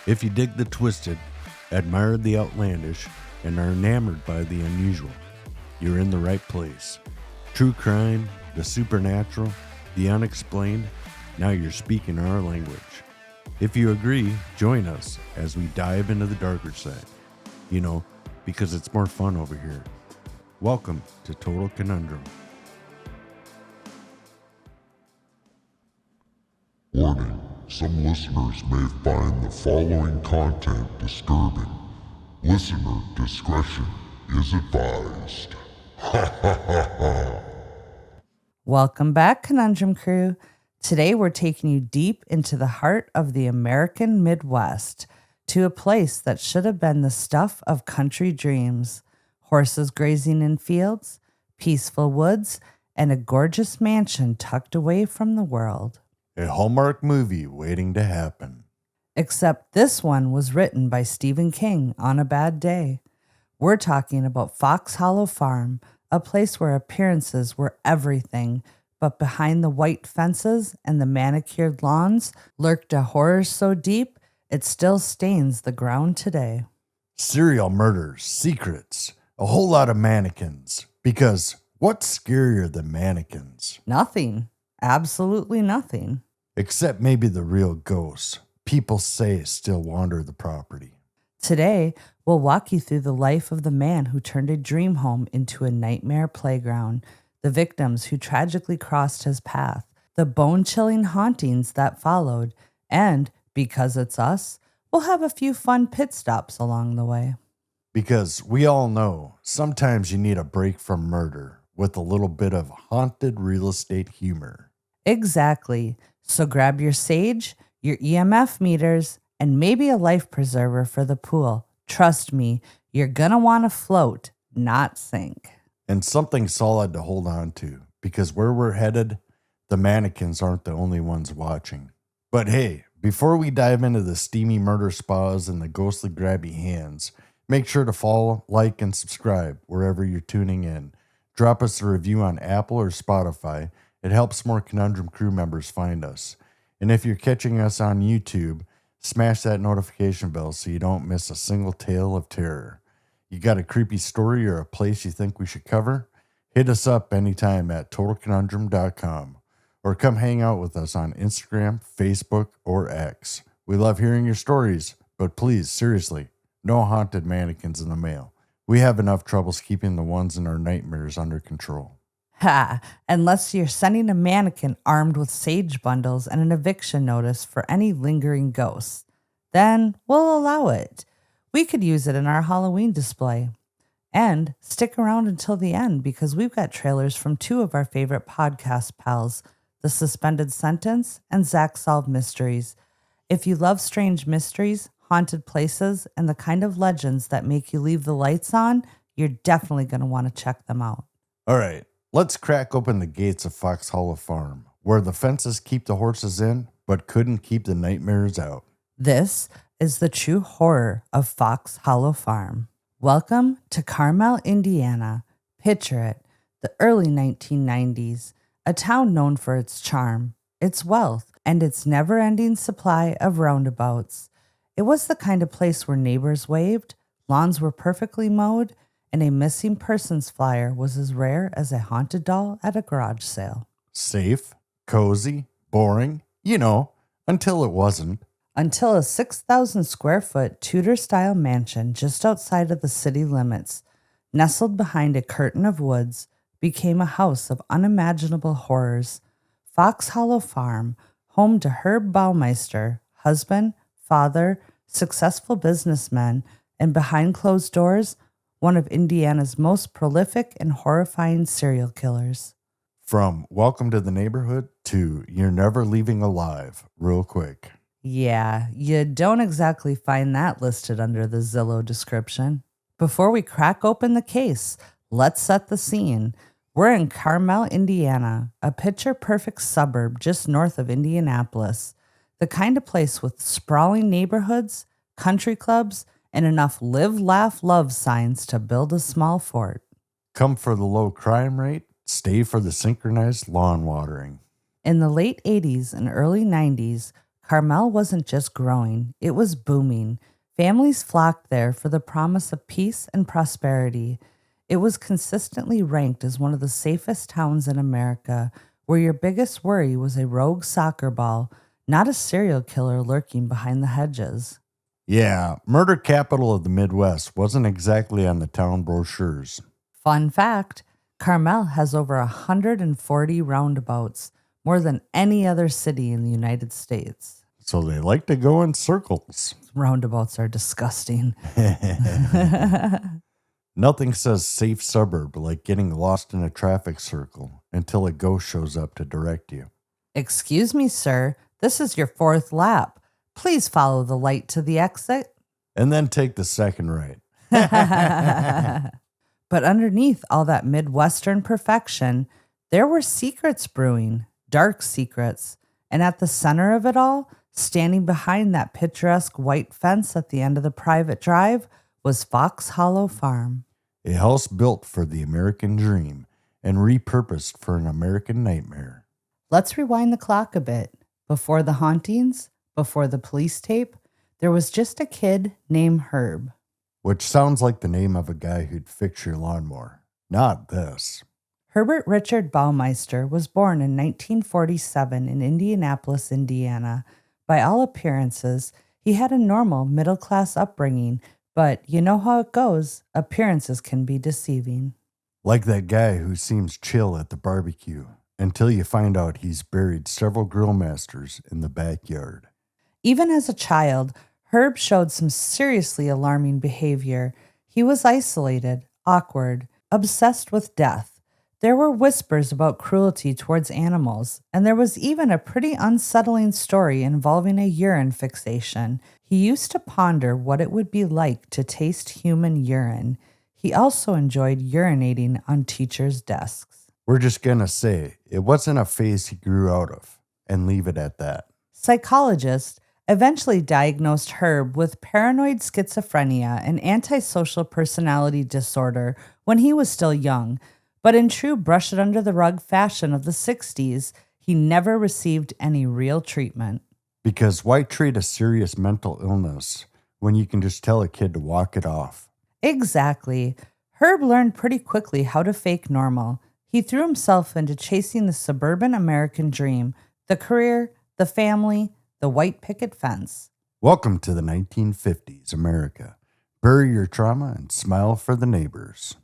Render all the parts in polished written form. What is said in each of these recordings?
If you dig the twisted, admire the outlandish, and are enamored by the unusual, you're in the right place. True crime, the supernatural, the unexplained, now you're speaking our language. If you agree, join us as we dive into the darker side. You know, because it's more fun over here. Welcome to Total Conundrum. Warning, some listeners may find the following content disturbing. Listener discretion is advised. Ha ha ha ha. Welcome back, Conundrum Crew. Today we're taking you deep into the heart of the American Midwest, to a place that should have been the stuff of country dreams. Horses grazing in fields, peaceful woods, and a gorgeous mansion tucked away from the world. A Hallmark movie waiting to happen. Except this one was written by Stephen King on a bad day. We're talking about Fox Hollow Farm, a place where appearances were everything, but behind the white fences and the manicured lawns lurked a horror so deep it still stains the ground today. Serial murders, secrets, a whole lot of mannequins. Because what's scarier than mannequins? Nothing. Absolutely nothing. Except maybe the real ghosts people say still wander the property. Today, we'll walk you through the life of the man who turned a dream home into a nightmare playground, the victims who tragically crossed his path, the bone-chilling hauntings that followed, and, because it's us, we'll have a few fun pit stops along the way. Because we all know sometimes you need a break from murder with a little bit of haunted real estate humor. Exactly. So grab your sage, your EMF meters, and maybe a life preserver for the pool. Trust me, you're gonna want to float, not sink. And something solid to hold on to, because where we're headed, the mannequins aren't the only ones watching. But hey, before we dive into the steamy murder spas and the ghostly grabby hands, make sure to follow, like, and subscribe wherever you're tuning in. Drop us a review on Apple or Spotify. It helps more Conundrum crew members find us. And if you're catching us on YouTube, smash that notification bell so you don't miss a single tale of terror. You got a creepy story or a place you think we should cover? Hit us up anytime at totalconundrum.com or come hang out with us on Instagram, Facebook, or X. We love hearing your stories, but please, seriously, no haunted mannequins in the mail. We have enough troubles keeping the ones in our nightmares under control. Ha! Unless you're sending a mannequin armed with sage bundles and an eviction notice for any lingering ghosts, then we'll allow it. We could use it in our Halloween display. And stick around until the end because we've got trailers from two of our favorite podcast pals, The Suspended Sentence and Zach Solved Mysteries. If you love strange mysteries, haunted places, and the kind of legends that make you leave the lights on, you're definitely going to want to check them out. All right, let's crack open the gates of Fox Hollow Farm, where the fences keep the horses in, but couldn't keep the nightmares out. This is the true horror of Fox Hollow Farm. Welcome to Carmel, Indiana. Picture it, the early 1990s, a town known for its charm, its wealth, and its never-ending supply of roundabouts. It was the kind of place where neighbors waved, lawns were perfectly mowed, and a missing persons flyer was as rare as a haunted doll at a garage sale. Safe, cozy, boring, until it wasn't. Until a 6,000 square foot Tudor-style mansion just outside of the city limits, nestled behind a curtain of woods, became a house of unimaginable horrors. Fox Hollow Farm, home to Herb Baumeister, husband, father, successful businessman, and behind closed doors, one of Indiana's most prolific and horrifying serial killers. From Welcome to the Neighborhood to You're Never Leaving Alive, real quick. Yeah, you don't exactly find that listed under the Zillow description. Before we crack open the case, let's set the scene. We're in Carmel, Indiana, a picture-perfect suburb just north of Indianapolis. The kind of place with sprawling neighborhoods, country clubs, and enough live, laugh, love signs to build a small fort. Come for the low crime rate, stay for the synchronized lawn watering. In the late 80s and early 90s, Carmel wasn't just growing, it was booming. Families flocked there for the promise of peace and prosperity. It was consistently ranked as one of the safest towns in America, where your biggest worry was a rogue soccer ball, not a serial killer lurking behind the hedges. Yeah, murder capital of the Midwest wasn't exactly on the town brochures. Fun fact, Carmel has over 140 roundabouts, more than any other city in the United States. So they like to go in circles. Roundabouts are disgusting. Nothing says safe suburb like getting lost in a traffic circle until a ghost shows up to direct you. Excuse me, sir. This is your fourth lap. Please follow the light to the exit. And then take the second right. But underneath all that Midwestern perfection, there were secrets brewing, dark secrets. And at the center of it all, standing behind that picturesque white fence at the end of the private drive, was Fox Hollow Farm. A house built for the American dream and repurposed for an American nightmare. Let's rewind the clock a bit. Before the hauntings, before the police tape, there was just a kid named Herb. Which sounds like the name of a guy who'd fix your lawnmower. Not this. Herbert Richard Baumeister was born in 1947 in Indianapolis, Indiana. By all appearances, he had a normal middle-class upbringing, but you know how it goes. Appearances can be deceiving. Like that guy who seems chill at the barbecue until you find out he's buried several grill masters in the backyard. Even as a child, Herb showed some seriously alarming behavior. He was isolated, awkward, obsessed with death. There were whispers about cruelty towards animals, and there was even a pretty unsettling story involving a urine fixation. He used to ponder what it would be like to taste human urine. He also enjoyed urinating on teachers' desks. We're just gonna say it wasn't a phase he grew out of, and leave it at that. Psychologists eventually diagnosed Herb with paranoid schizophrenia and antisocial personality disorder when he was still young, but in true brush-it-under-the-rug fashion of the 60s, he never received any real treatment. Because why treat a serious mental illness when you can just tell a kid to walk it off? Exactly. Herb learned pretty quickly how to fake normal. He threw himself into chasing the suburban American dream, the career, the family, the white picket fence. Welcome to the 1950s, America. Bury your trauma and smile for the neighbors.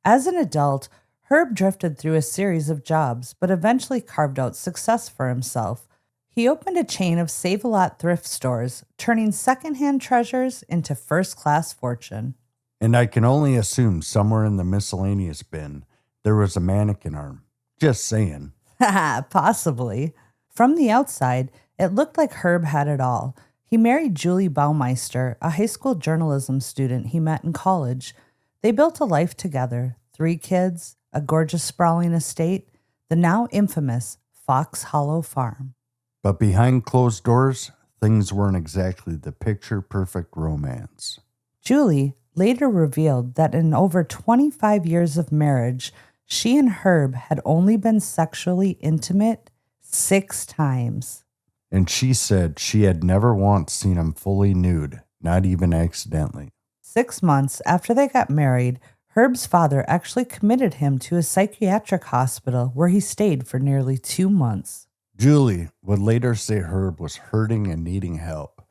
As an adult, Herb drifted through a series of jobs, but eventually carved out success for himself. He opened a chain of Save-A-Lot thrift stores, turning secondhand treasures into first-class fortune. And I can only assume somewhere in the miscellaneous bin, there was a mannequin arm. Just saying. Possibly. From the outside, it looked like Herb had it all. He married Julie Baumeister, a high school journalism student he met in college. They built a life together, 3 kids, a gorgeous sprawling estate, the now infamous Fox Hollow Farm. But behind closed doors, things weren't exactly the picture-perfect romance. Julie later revealed that in over 25 years of marriage, she and Herb had only been sexually intimate 6 times. And she said she had never once seen him fully nude, not even accidentally. 6 months after they got married, Herb's father actually committed him to a psychiatric hospital where he stayed for nearly 2 months. Julie would later say Herb was hurting and needing help,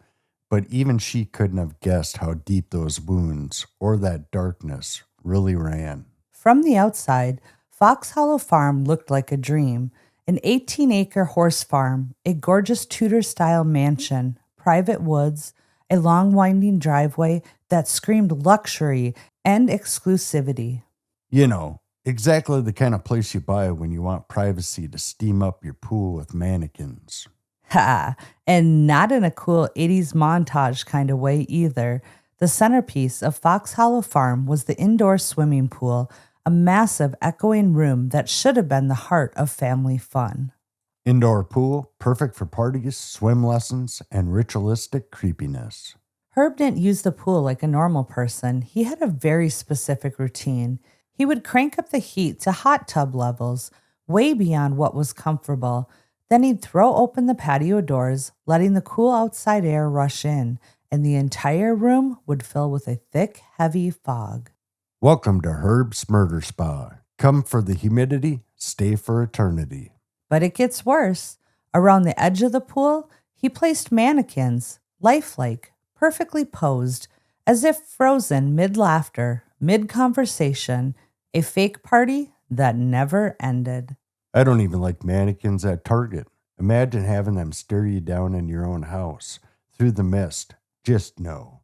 but even she couldn't have guessed how deep those wounds or that darkness really ran. From the outside, Fox Hollow Farm looked like a dream. An 18-acre horse farm, a gorgeous Tudor-style mansion, private woods, a long winding driveway that screamed luxury and exclusivity. You know, exactly the kind of place you buy when you want privacy to steam up your pool with mannequins. Ha! And not in a cool 80s montage kind of way either. The centerpiece of Fox Hollow Farm was the indoor swimming pool, a massive echoing room that should have been the heart of family fun. Indoor pool, perfect for parties, swim lessons, and ritualistic creepiness. Herb didn't use the pool like a normal person. He had a very specific routine. He would crank up the heat to hot tub levels, way beyond what was comfortable. Then he'd throw open the patio doors, letting the cool outside air rush in, and the entire room would fill with a thick, heavy fog. Welcome to Herb's Murder Spa. Come for the humidity, stay for eternity. But it gets worse. Around the edge of the pool, he placed mannequins, lifelike, perfectly posed, as if frozen mid-laughter, mid-conversation, a fake party that never ended. I don't even like mannequins at Target. Imagine having them stare you down in your own house, through the mist. Just no.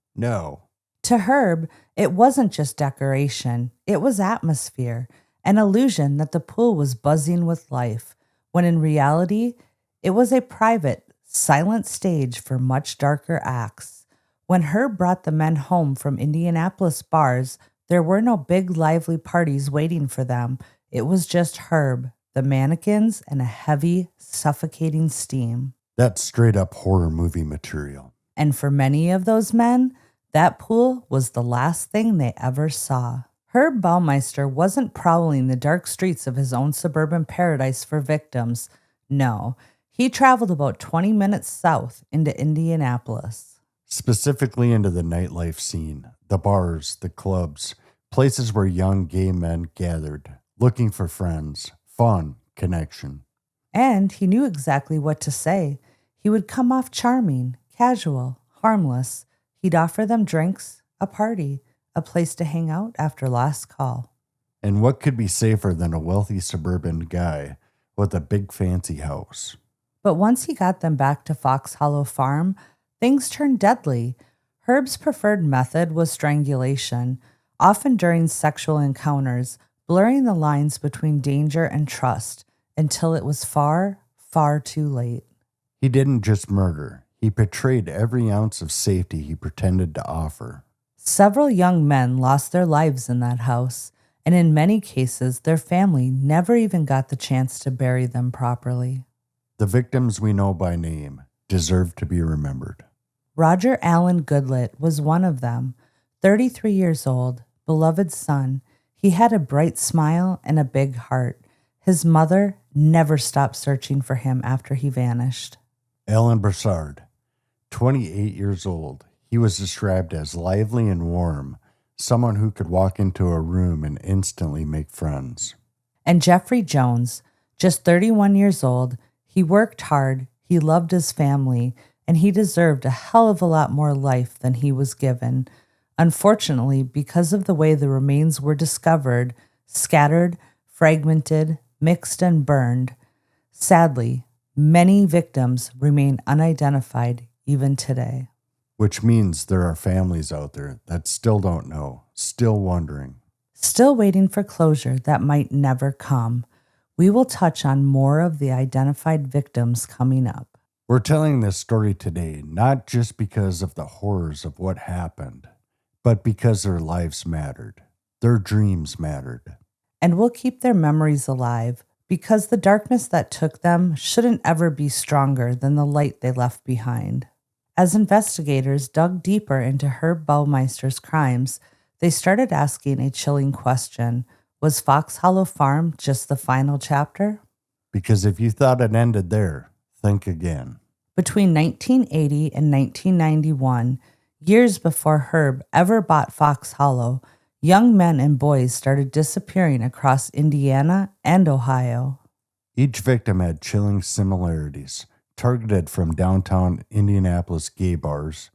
To Herb, it wasn't just decoration, it was atmosphere, an illusion that the pool was buzzing with life, when in reality, it was a private, silent stage for much darker acts. When Herb brought the men home from Indianapolis bars, there were no big, lively parties waiting for them. It was just Herb, the mannequins, and a heavy, suffocating steam. That's straight up horror movie material. And for many of those men, that pool was the last thing they ever saw. Herb Baumeister wasn't prowling the dark streets of his own suburban paradise for victims. No, he traveled about 20 minutes south into Indianapolis. Specifically into the nightlife scene, the bars, the clubs, places where young gay men gathered, looking for friends, fun, connection. And he knew exactly what to say. He would come off charming, casual, harmless. He'd offer them drinks, a party, a place to hang out after last call. And what could be safer than a wealthy suburban guy with a big fancy house? But once he got them back to Fox Hollow Farm, things turned deadly. Herb's preferred method was strangulation, often during sexual encounters, blurring the lines between danger and trust until it was far, far too late. He didn't just murder. He betrayed every ounce of safety he pretended to offer. Several young men lost their lives in that house, and in many cases, their family never even got the chance to bury them properly. The victims we know by name deserve to be remembered. Roger Allen Goodlett was one of them, 33 years old, beloved son. He had a bright smile and a big heart. His mother never stopped searching for him after he vanished. Alan Broussard, 28 years old. He was described as lively and warm, someone who could walk into a room and instantly make friends. And Jeffrey Jones, just 31 years old, he worked hard, he loved his family, and he deserved a hell of a lot more life than he was given. Unfortunately, because of the way the remains were discovered, scattered, fragmented, mixed, and burned, sadly, many victims remain unidentified even today. Which means there are families out there that still don't know, still wondering. Still waiting for closure that might never come. We will touch on more of the identified victims coming up. We're telling this story today not just because of the horrors of what happened, but because their lives mattered. Their dreams mattered. And we'll keep their memories alive because the darkness that took them shouldn't ever be stronger than the light they left behind. As investigators dug deeper into Herb Baumeister's crimes, they started asking a chilling question. Was Fox Hollow Farm just the final chapter? Because if you thought it ended there, think again. Between 1980 and 1991, years before Herb ever bought Fox Hollow, young men and boys started disappearing across Indiana and Ohio. Each victim had chilling similarities, targeted from downtown Indianapolis gay bars,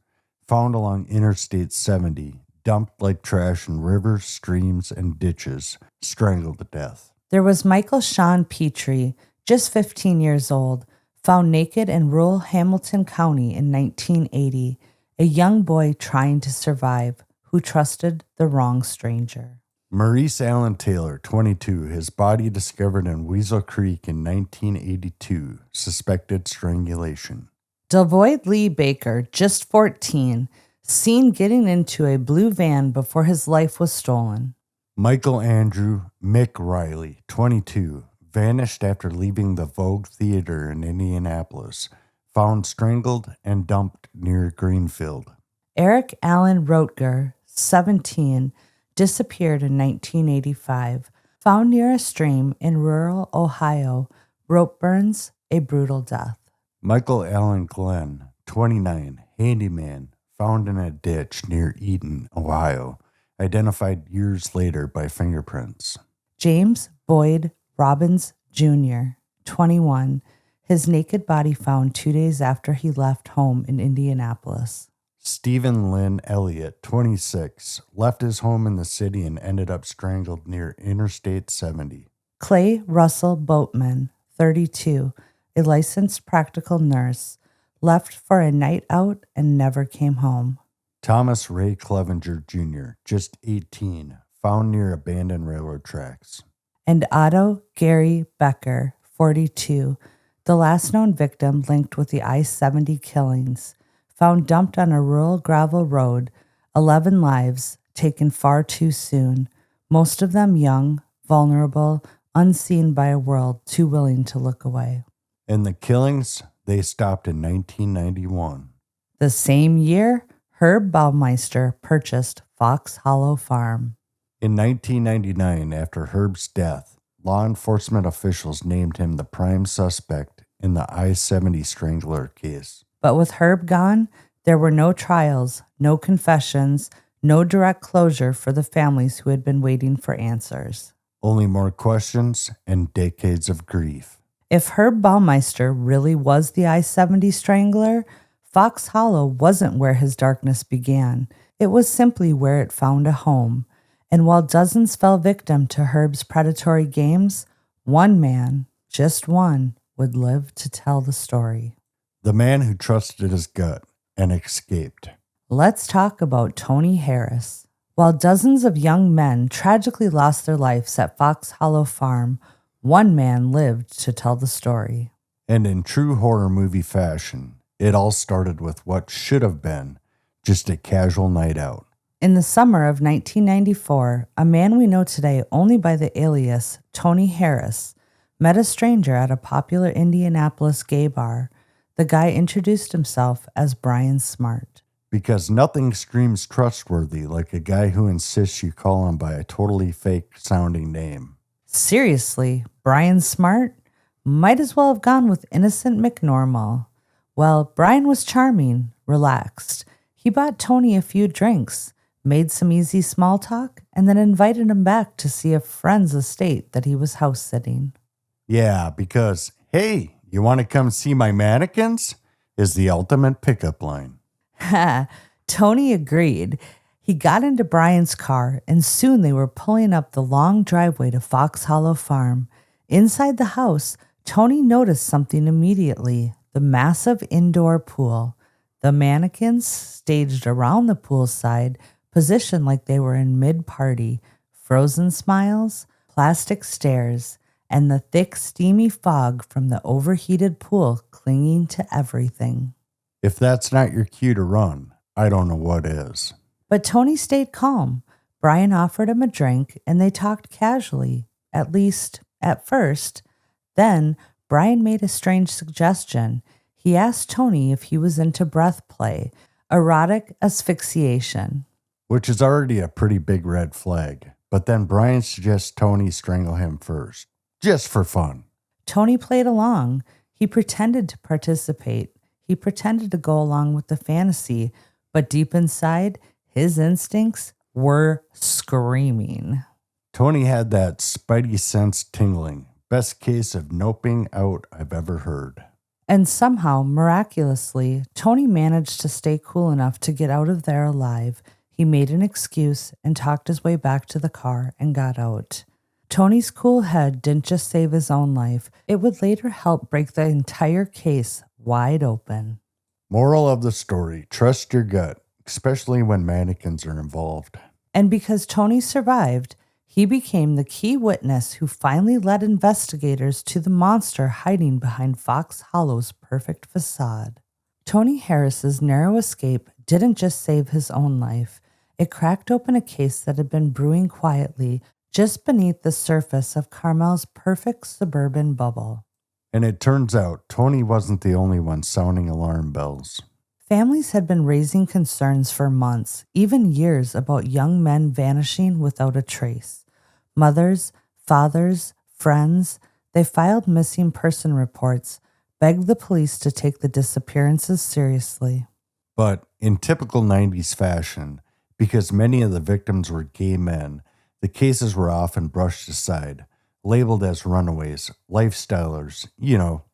found along Interstate 70, dumped like trash in rivers, streams, and ditches, strangled to death. There was Michael Sean Petrie, just 15 years old, found naked in rural Hamilton County in 1980, a young boy trying to survive who trusted the wrong stranger. Maurice Allen Taylor, 22, his body discovered in Weasel Creek in 1982, suspected strangulation. Delvoyd Lee Baker, just 14, seen getting into a blue van before his life was stolen. Michael Andrew Mick Riley, 22, vanished after leaving the Vogue Theater in Indianapolis, found strangled and dumped near Greenfield. Eric Allen Rotger, 17, disappeared in 1985, found near a stream in rural Ohio, rope burns, a brutal death. Michael Allen Glenn, 29, handyman, found in a ditch near Eaton, Ohio, identified years later by fingerprints. James Boyd Robbins Jr., 21, his naked body found 2 days after he left home in Indianapolis. Stephen Lynn Elliott, 26, left his home in the city and ended up strangled near Interstate 70. Clay Russell Boatman, 32, a licensed practical nurse, left for a night out and never came home. Thomas Ray Clevenger Jr., just 18, found near abandoned railroad tracks. And Otto Gary Becker, 42, the last known victim linked with the I-70 killings, found dumped on a rural gravel road, 11 lives taken far too soon, most of them young, vulnerable, unseen by a world too willing to look away. And the killings, they stopped in 1991. The same year, Herb Baumeister purchased Fox Hollow Farm. In 1999, after Herb's death, law enforcement officials named him the prime suspect in the I-70 Strangler case. But with Herb gone, there were no trials, no confessions, no direct closure for the families who had been waiting for answers. Only more questions and decades of grief. If Herb Baumeister really was the I-70 Strangler, Fox Hollow wasn't where his darkness began. It was simply where it found a home. And while dozens fell victim to Herb's predatory games, one man, just one, would live to tell the story. The man who trusted his gut and escaped. Let's talk about Tony Harris. While dozens of young men tragically lost their lives at Fox Hollow Farm, one man lived to tell the story. And in true horror movie fashion, it all started with what should have been just a casual night out. In the summer of 1994, a man we know today only by the alias Tony Harris met a stranger at a popular Indianapolis gay bar. The guy introduced himself as Brian Smart. Because nothing screams trustworthy like a guy who insists you call him by a totally fake sounding name. Seriously, Brian Smart? Might as well have gone with innocent McNormal. Well, Brian was charming, relaxed. He bought Tony a few drinks, made some easy small talk, and then invited him back to see a friend's estate that he was house sitting. Yeah, because, hey, you want to come see my mannequins? Is the ultimate pickup line. Ha! Tony agreed. He got into Brian's car, and soon they were pulling up the long driveway to Fox Hollow Farm. Inside the house, Tony noticed something immediately: the massive indoor pool. The mannequins staged around the poolside, positioned like they were in mid-party, frozen smiles, plastic stares, and the thick, steamy fog from the overheated pool clinging to everything. If that's not your cue to run, I don't know what is. But Tony stayed calm. Brian offered him a drink, and they talked casually, at least at first. Then Brian made a strange suggestion. He asked Tony if he was into breath play, erotic asphyxiation. Which is already a pretty big red flag. But then Brian suggests Tony strangle him first, just for fun. Tony played along. He pretended to participate. He pretended to go along with the fantasy, but deep inside, his instincts were screaming. Tony had that spidey sense tingling. Best case of noping out I've ever heard. And somehow, miraculously, Tony managed to stay cool enough to get out of there alive. He made an excuse and talked his way back to the car and got out. Tony's cool head didn't just save his own life. It would later help break the entire case wide open. Moral of the story, trust your gut, especially when mannequins are involved. And because Tony survived, he became the key witness who finally led investigators to the monster hiding behind Fox Hollow's perfect facade. Tony Harris's narrow escape didn't just save his own life. It cracked open a case that had been brewing quietly just beneath the surface of Carmel's perfect suburban bubble. And it turns out Tony wasn't the only one sounding alarm bells. Families had been raising concerns for months, even years, about young men vanishing without a trace. Mothers, fathers, friends, they filed missing person reports, begged the police to take the disappearances seriously. But in typical 90s fashion, because many of the victims were gay men, the cases were often brushed aside, labeled as runaways, lifestylers,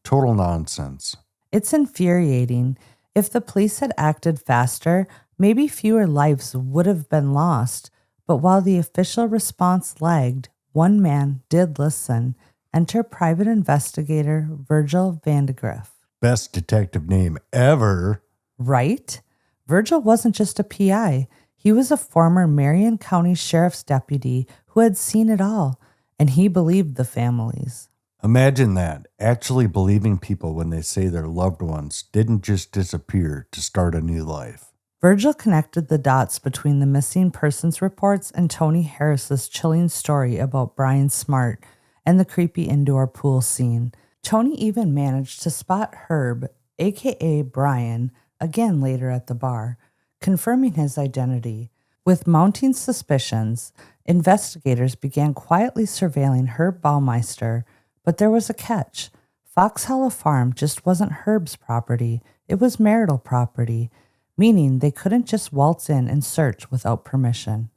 total nonsense. It's infuriating. If the police had acted faster, maybe fewer lives would have been lost. But while the official response lagged, one man did listen. Enter private investigator Virgil Vandegrift. Best detective name ever. Right? Virgil wasn't just a PI. He was a former Marion County Sheriff's deputy who had seen it all, and he believed the families. Imagine that, actually believing people when they say their loved ones didn't just disappear to start a new life. Virgil connected the dots between the missing persons reports and Tony Harris's chilling story about Brian Smart and the creepy indoor pool scene. Tony even managed to spot Herb, aka Brian, again later at the bar, confirming his identity. With mounting suspicions, investigators began quietly surveilling Herb Baumeister, but there was a catch. Fox Hollow Farm just wasn't Herb's property, it was marital property, meaning they couldn't just waltz in and search without permission.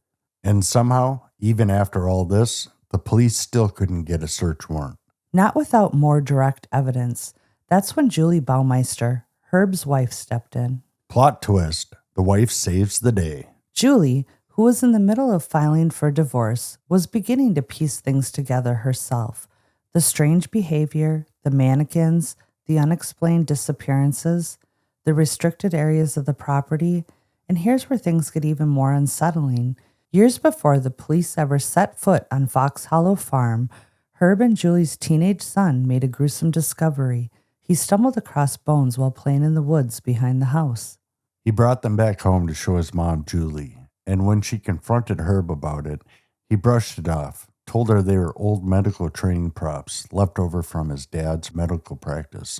And somehow, even after all this, the police still couldn't get a search warrant. Not without more direct evidence. That's when Julie Baumeister, Herb's wife, stepped in. Plot twist, the wife saves the day. Julie, who was in the middle of filing for divorce, was beginning to piece things together herself. The strange behavior, the mannequins, the unexplained disappearances, the restricted areas of the property, and here's where things get even more unsettling. Years before the police ever set foot on Fox Hollow Farm, Herb and Julie's teenage son made a gruesome discovery. He stumbled across bones while playing in the woods behind the house. He brought them back home to show his mom, Julie, and when she confronted Herb about it, he brushed it off, told her they were old medical training props left over from his dad's medical practice.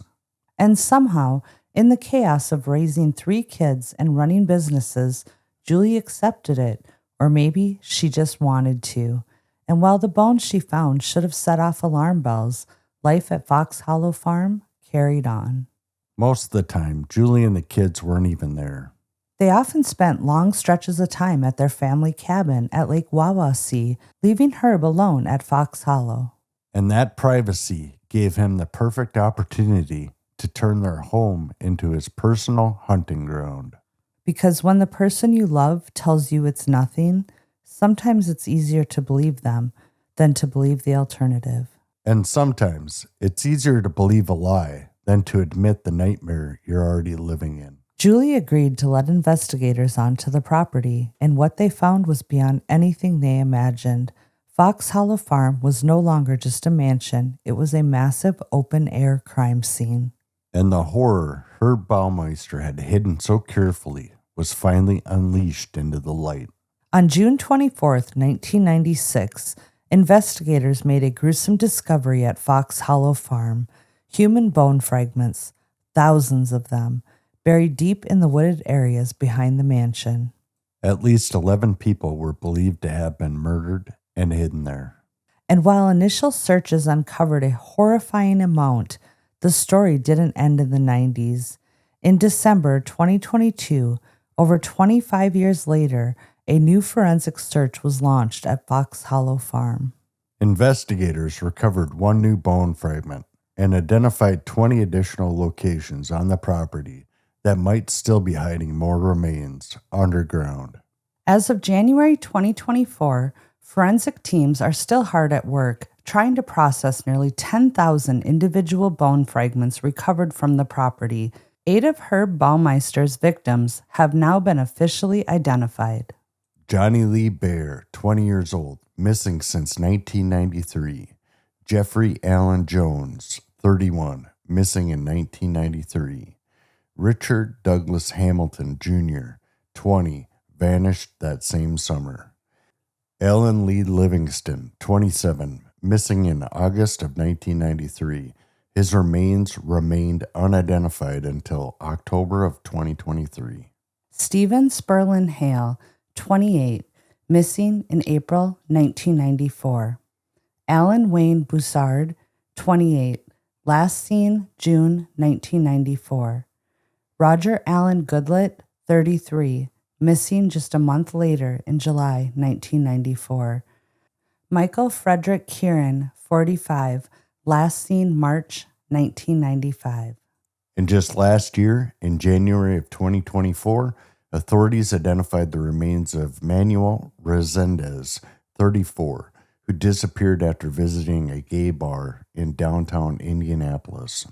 And somehow, in the chaos of raising 3 kids and running businesses, Julie accepted it, or maybe she just wanted to. And while the bones she found should have set off alarm bells, life at Fox Hollow Farm carried on. Most of the time, Julie and the kids weren't even there. They often spent long stretches of time at their family cabin at Lake Wawasee, leaving Herb alone at Fox Hollow. And that privacy gave him the perfect opportunity to turn their home into his personal hunting ground. Because when the person you love tells you it's nothing, sometimes it's easier to believe them than to believe the alternative. And sometimes it's easier to believe a lie than to admit the nightmare you're already living in. Julie agreed to let investigators onto the property, and what they found was beyond anything they imagined. Fox Hollow Farm was no longer just a mansion, it was a massive open-air crime scene. And the horror Herb Baumeister had hidden so carefully was finally unleashed into the light. On June 24th, 1996, investigators made a gruesome discovery at Fox Hollow Farm. Human bone fragments, thousands of them, buried deep in the wooded areas behind the mansion. At least 11 people were believed to have been murdered and hidden there. And while initial searches uncovered a horrifying amount, the story didn't end in the 90s. In December 2022, over 25 years later, a new forensic search was launched at Fox Hollow Farm. Investigators recovered 1 new bone fragment and identified 20 additional locations on the property that might still be hiding more remains underground. As of January 2024, forensic teams are still hard at work trying to process nearly 10,000 individual bone fragments recovered from the property. 8 of Herb Baumeister's victims have now been officially identified. Johnny Lee Bear, 20 years old, missing since 1993. Jeffrey Allen Jones, 31, missing in 1993. Richard Douglas Hamilton Jr., 20, vanished that same summer. Alan Lee Livingston, 27, missing in August of 1993. His remains remained unidentified until October of 2023. Stephen Sperlin Hale, 28, missing in April 1994. Alan Wayne Boussard, 28, Last seen June 1994. Roger Allen Goodlett, 33, missing just a month later in July 1994. Michael Frederick Kieran, 45, last seen March 1995. And just last year, in January of 2024, authorities identified the remains of Manuel Resendez, 34, who disappeared after visiting a gay bar in downtown Indianapolis.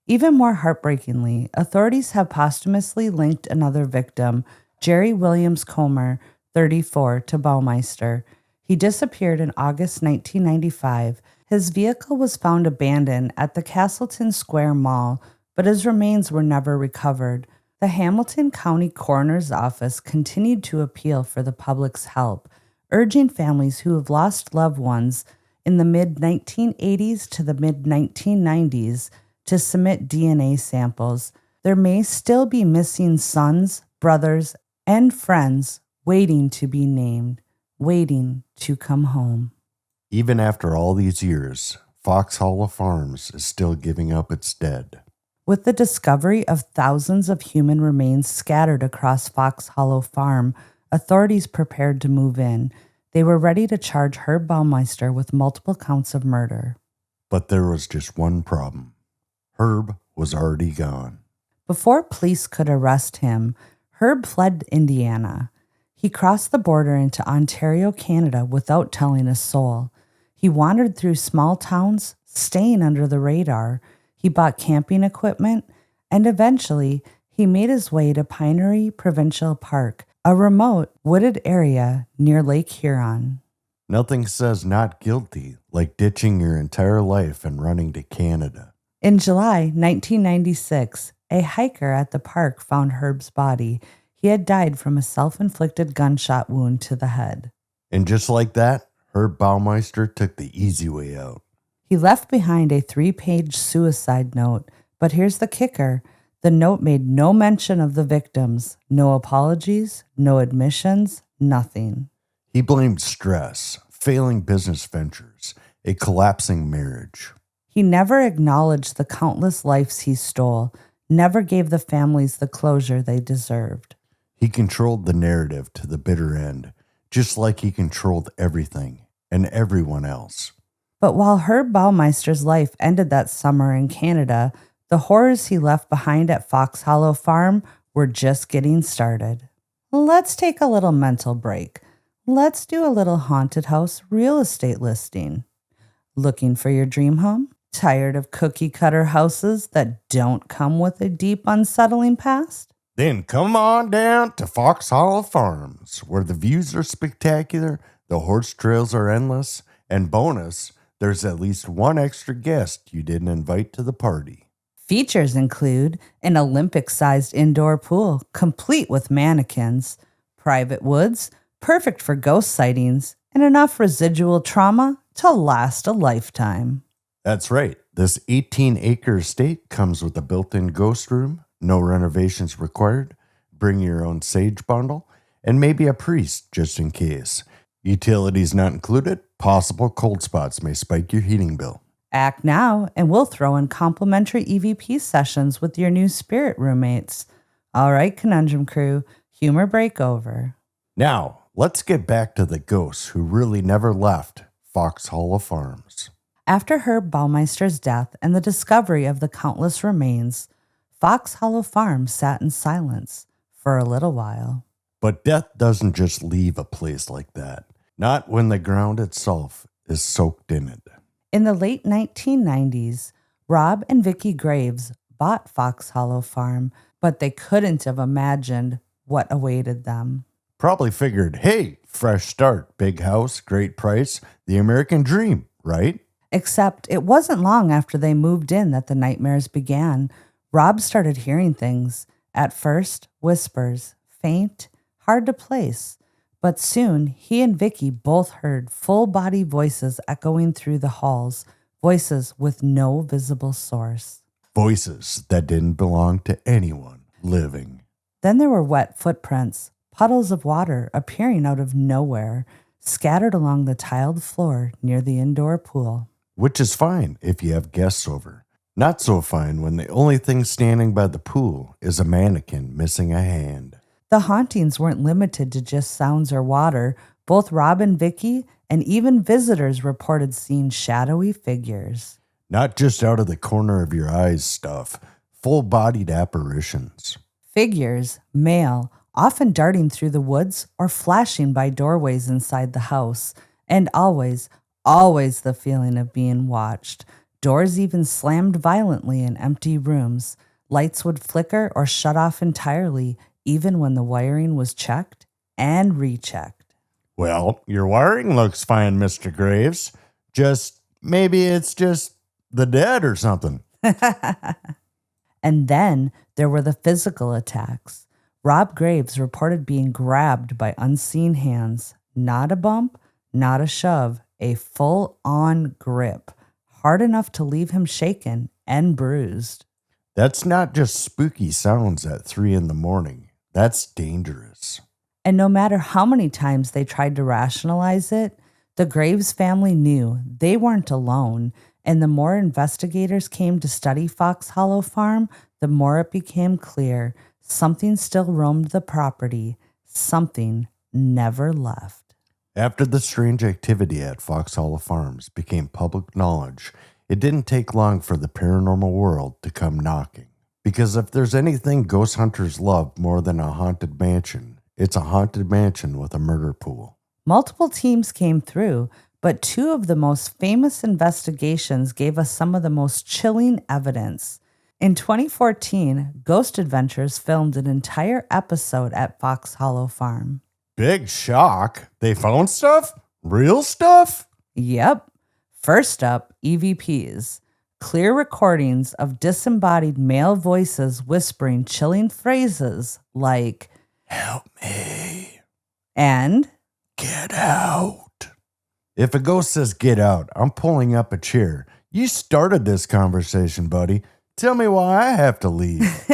Even more heartbreakingly, authorities have posthumously linked another victim, Jerry Williams Comer, 34, to Baumeister. He disappeared in August 1995. His vehicle was found abandoned at the Castleton Square Mall, but his remains were never recovered. The Hamilton County Coroner's Office continued to appeal for the public's help, urging families who have lost loved ones in the mid-1980s to the mid-1990s to submit DNA samples. There may still be missing sons, brothers, and friends waiting to be named, waiting to come home. Even after all these years, Fox Hollow Farms is still giving up its dead. With the discovery of thousands of human remains scattered across Fox Hollow Farm, authorities prepared to move in. They were ready to charge Herb Baumeister with multiple counts of murder. But there was just one problem. Herb was already gone. Before police could arrest him, Herb fled Indiana. He crossed the border into Ontario, Canada without telling a soul. He wandered through small towns, staying under the radar. He bought camping equipment, and eventually he made his way to Pinery Provincial Park, a remote, wooded area near Lake Huron. Nothing says not guilty like ditching your entire life and running to Canada. In July 1996, a hiker at the park found Herb's body. He had died from a self-inflicted gunshot wound to the head. And just like that, Herb Baumeister took the easy way out. He left behind a 3-page suicide note, but here's the kicker. The note made no mention of the victims, no apologies, no admissions, nothing. He blamed stress, failing business ventures, a collapsing marriage. He never acknowledged the countless lives he stole, never gave the families the closure they deserved. He controlled the narrative to the bitter end, just like he controlled everything and everyone else. But while Herb Baumeister's life ended that summer in Canada, the horrors he left behind at Fox Hollow Farm were just getting started. Let's take a little mental break. Let's do a little haunted house real estate listing. Looking for your dream home? Tired of cookie-cutter houses that don't come with a deep, unsettling past? Then come on down to Fox Hollow Farms, where the views are spectacular, the horse trails are endless, and bonus, there's at least one extra guest you didn't invite to the party. Features include an Olympic-sized indoor pool, complete with mannequins, private woods, perfect for ghost sightings, and enough residual trauma to last a lifetime. That's right. This 18-acre estate comes with a built-in ghost room, no renovations required, bring your own sage bundle, and maybe a priest just in case. Utilities not included, possible cold spots may spike your heating bill. Act now, and we'll throw in complimentary EVP sessions with your new spirit roommates. All right, Conundrum Crew, humor break over. Now, let's get back to the ghosts who really never left Fox Hollow Farms. After Herb Baumeister's death and the discovery of the countless remains, Fox Hollow Farm sat in silence for a little while. But death doesn't just leave a place like that. Not when the ground itself is soaked in it. In the late 1990s, Rob and Vicki Graves bought Fox Hollow Farm, but they couldn't have imagined what awaited them. Probably figured, hey, fresh start, big house, great price, the American dream, right? Except it wasn't long after they moved in that the nightmares began. Rob started hearing things. At first, whispers, faint, hard to place. But soon, he and Vicki both heard full-body voices echoing through the halls, voices with no visible source. Voices that didn't belong to anyone living. Then there were wet footprints, puddles of water appearing out of nowhere, scattered along the tiled floor near the indoor pool. Which is fine if you have guests over. Not so fine when the only thing standing by the pool is a mannequin missing a hand. The hauntings weren't limited to just sounds or water. Both Rob and Vicky and even visitors reported seeing shadowy figures. Not just out of the corner of your eyes stuff, full-bodied apparitions. Figures, male, often darting through the woods or flashing by doorways inside the house. And always the feeling of being watched. Doors even slammed violently in empty rooms. Lights would flicker or shut off entirely, even when the wiring was checked and rechecked. Well, your wiring looks fine, Mr. Graves. Maybe it's just the dead or something. And then there were the physical attacks. Rob Graves reported being grabbed by unseen hands. Not a bump, not a shove, a full-on grip, hard enough to leave him shaken and bruised. That's not just spooky sounds at 3 a.m. That's dangerous. And no matter how many times they tried to rationalize it, the Graves family knew they weren't alone, and the more investigators came to study Fox Hollow Farm, the more it became clear something still roamed the property, something never left. After the strange activity at Fox Hollow Farms became public knowledge, it didn't take long for the paranormal world to come knocking. Because if there's anything ghost hunters love more than a haunted mansion, it's a haunted mansion with a murder pool. Multiple teams came through, but two of the most famous investigations gave us some of the most chilling evidence. In 2014, Ghost Adventures filmed an entire episode at Fox Hollow Farm. Big shock. They found stuff? Real stuff? Yep. First up, EVPs. Clear recordings of disembodied male voices whispering chilling phrases like, "Help me." And, "Get out." If a ghost says get out, I'm pulling up a chair. You started this conversation, buddy. Tell me why I have to leave.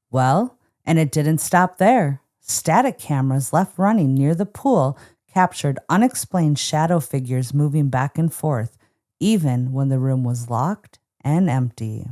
well, and it didn't stop there. Static cameras left running near the pool captured unexplained shadow figures moving back and forth, even when the room was locked and empty.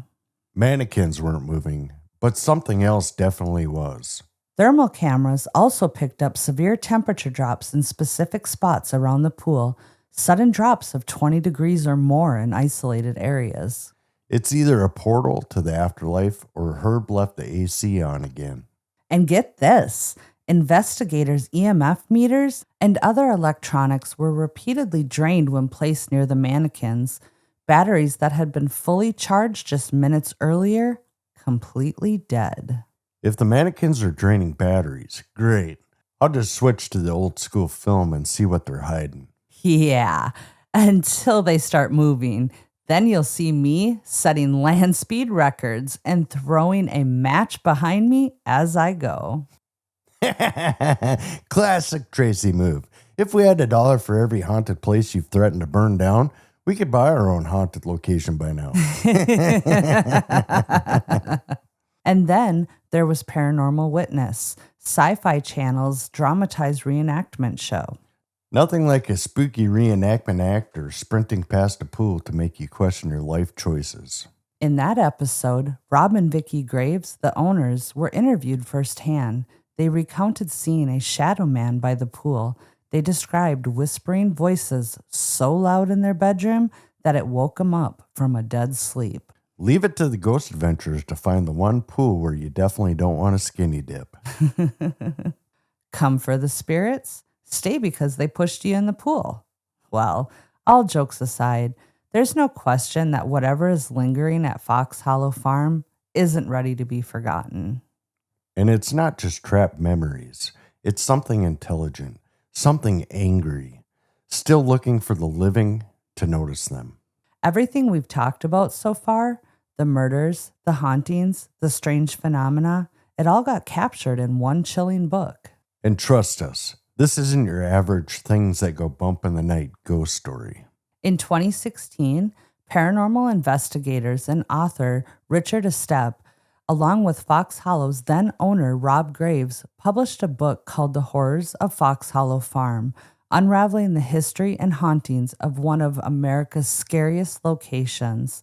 Mannequins weren't moving, but something else definitely was. Thermal cameras also picked up severe temperature drops in specific spots around the pool, sudden drops of 20 degrees or more in isolated areas. It's either a portal to the afterlife or Herb left the AC on again. And get this, investigators' EMF meters and other electronics were repeatedly drained when placed near the mannequins. Batteries that had been fully charged just minutes earlier, completely dead. If the mannequins are draining batteries, great. I'll just switch to the old school film and see what they're hiding. Yeah, until they start moving. Then you'll see me setting land speed records and throwing a match behind me as I go. Classic Tracy move. If we had $1 for every haunted place you've threatened to burn down, we could buy our own haunted location by now. And then there was Paranormal Witness, Sci-Fi Channel's dramatized reenactment show. Nothing like a spooky reenactment actor sprinting past a pool to make you question your life choices. In that episode, Rob and Vicky Graves, the owners, were interviewed firsthand. They recounted seeing a shadow man by the pool. They described whispering voices so loud in their bedroom that it woke them up from a dead sleep. Leave it to the Ghost Adventurers to find the one pool where you definitely don't want a skinny dip. Come for the spirits? Stay because they pushed you in the pool. Well, all jokes aside, there's no question that whatever is lingering at Fox Hollow Farm isn't ready to be forgotten. And it's not just trapped memories. It's something intelligent, something angry, still looking for the living to notice them. Everything we've talked about so far, the murders, the hauntings, the strange phenomena, it all got captured in one chilling book. And trust us, this isn't your average things that go bump in the night ghost story. In 2016, paranormal investigators and author Richard Estep, along with Fox Hollow's then owner Rob Graves, published a book called The Horrors of Fox Hollow Farm, unraveling the history and hauntings of one of America's scariest locations.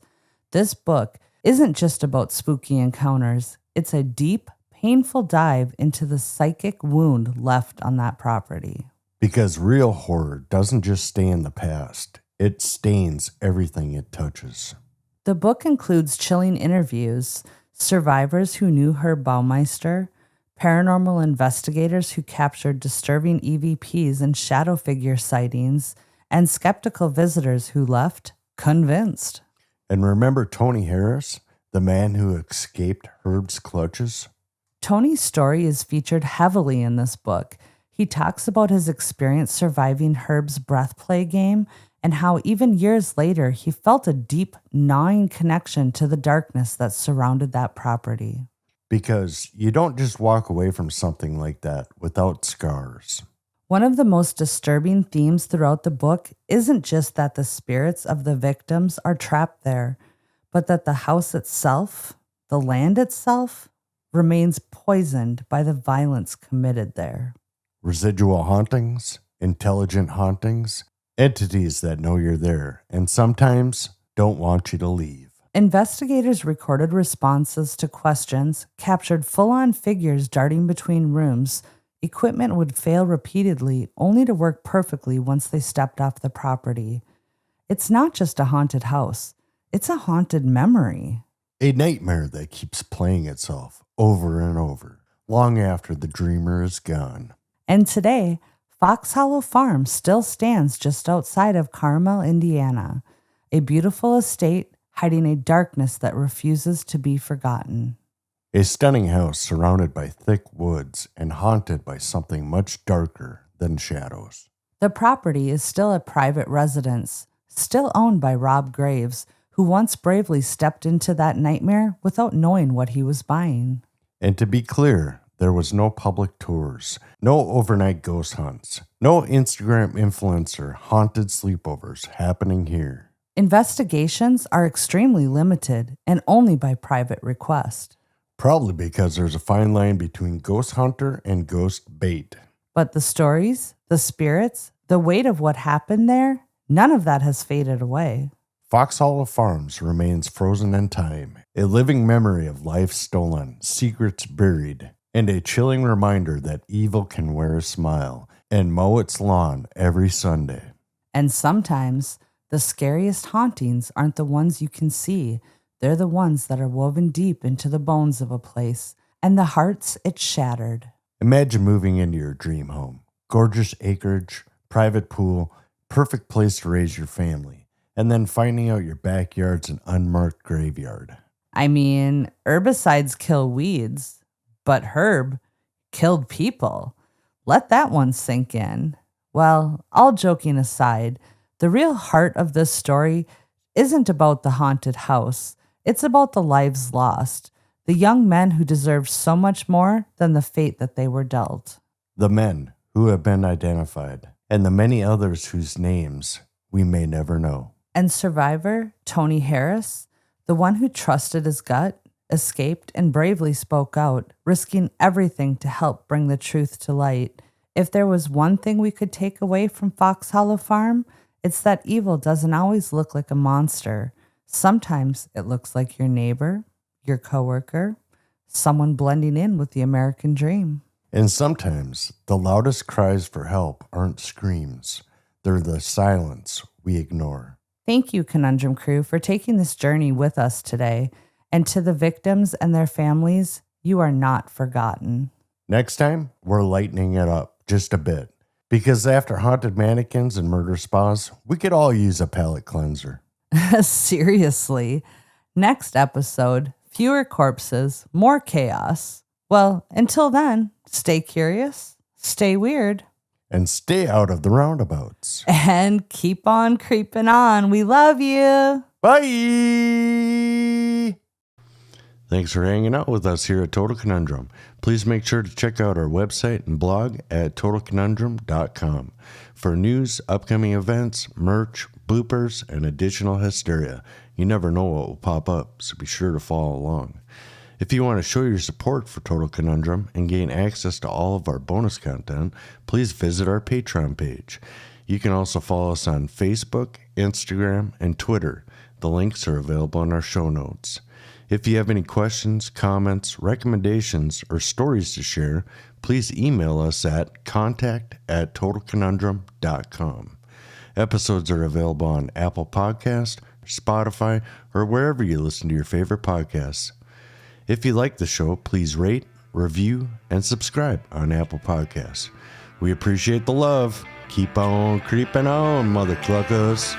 This book isn't just about spooky encounters. It's a deep, painful dive into the psychic wound left on that property. Because real horror doesn't just stay in the past, it stains everything it touches. The book includes chilling interviews, survivors who knew Herb Baumeister, paranormal investigators who captured disturbing EVPs and shadow figure sightings, and skeptical visitors who left convinced. And remember Tony Harris, the man who escaped Herb's clutches? Tony's story is featured heavily in this book. He talks about his experience surviving Herb's breath play game and how even years later he felt a deep, gnawing connection to the darkness that surrounded that property. Because you don't just walk away from something like that without scars. One of the most disturbing themes throughout the book isn't just that the spirits of the victims are trapped there, but that the house itself, the land itself, remains poisoned by the violence committed there. Residual hauntings, intelligent hauntings, entities that know you're there and sometimes don't want you to leave. Investigators recorded responses to questions, captured full-on figures darting between rooms. Equipment would fail repeatedly, only to work perfectly once they stepped off the property. It's not just a haunted house. It's a haunted memory. A nightmare that keeps playing itself over and over, long after the dreamer is gone. And today, Fox Hollow Farm still stands just outside of Carmel, Indiana, a beautiful estate hiding a darkness that refuses to be forgotten. A stunning house surrounded by thick woods and haunted by something much darker than shadows. The property is still a private residence, still owned by Rob Graves, who once bravely stepped into that nightmare without knowing what he was buying. And to be clear, there was no public tours, no overnight ghost hunts, no Instagram influencer haunted sleepovers happening here. Investigations are extremely limited and only by private request. Probably because there's a fine line between ghost hunter and ghost bait. But the stories, the spirits, the weight of what happened there, none of that has faded away. Fox Hollow Farms remains frozen in time, a living memory of life stolen, secrets buried, and a chilling reminder that evil can wear a smile and mow its lawn every Sunday. And sometimes, the scariest hauntings aren't the ones you can see. They're the ones that are woven deep into the bones of a place and the hearts it shattered. Imagine moving into your dream home. Gorgeous acreage, private pool, perfect place to raise your family, and then finding out your backyard's an unmarked graveyard. I mean, herbicides kill weeds, but Herb killed people. Let that one sink in. Well, all joking aside, the real heart of this story isn't about the haunted house. It's about the lives lost, the young men who deserve so much more than the fate that they were dealt. The men who have been identified, and the many others whose names we may never know. And survivor Tony Harris, the one who trusted his gut, escaped, and bravely spoke out, risking everything to help bring the truth to light. If there was one thing we could take away from Fox Hollow Farm, it's that evil doesn't always look like a monster. Sometimes it looks like your neighbor, your coworker, someone blending in with the American dream. And sometimes the loudest cries for help aren't screams. They're the silence we ignore. Thank you, Conundrum Crew, for taking this journey with us today. And to the victims and their families, you are not forgotten. Next time, we're lightening it up just a bit. Because after haunted mannequins and murder spas, we could all use a palate cleanser. Seriously. Next episode, fewer corpses, more chaos. Well, until then, stay curious, stay weird, and stay out of the roundabouts. And keep on creeping on. We love you. Bye. Thanks for hanging out with us here at Total Conundrum. Please make sure to check out our website and blog at totalconundrum.com for news, upcoming events, merch, bloopers, and additional hysteria. You never know what will pop up, so be sure to follow along. If you want to show your support for Total Conundrum and gain access to all of our bonus content, please visit our Patreon page. You can also follow us on Facebook, Instagram, and Twitter. The links are available in our show notes. If you have any questions, comments, recommendations, or stories to share, please email us at contact@totalconundrum.com. Episodes are available on Apple Podcast, Spotify, or wherever you listen to your favorite podcasts. If you like the show, please rate, review, and subscribe on Apple Podcasts. We appreciate the love. Keep on creeping on, mother cluckers.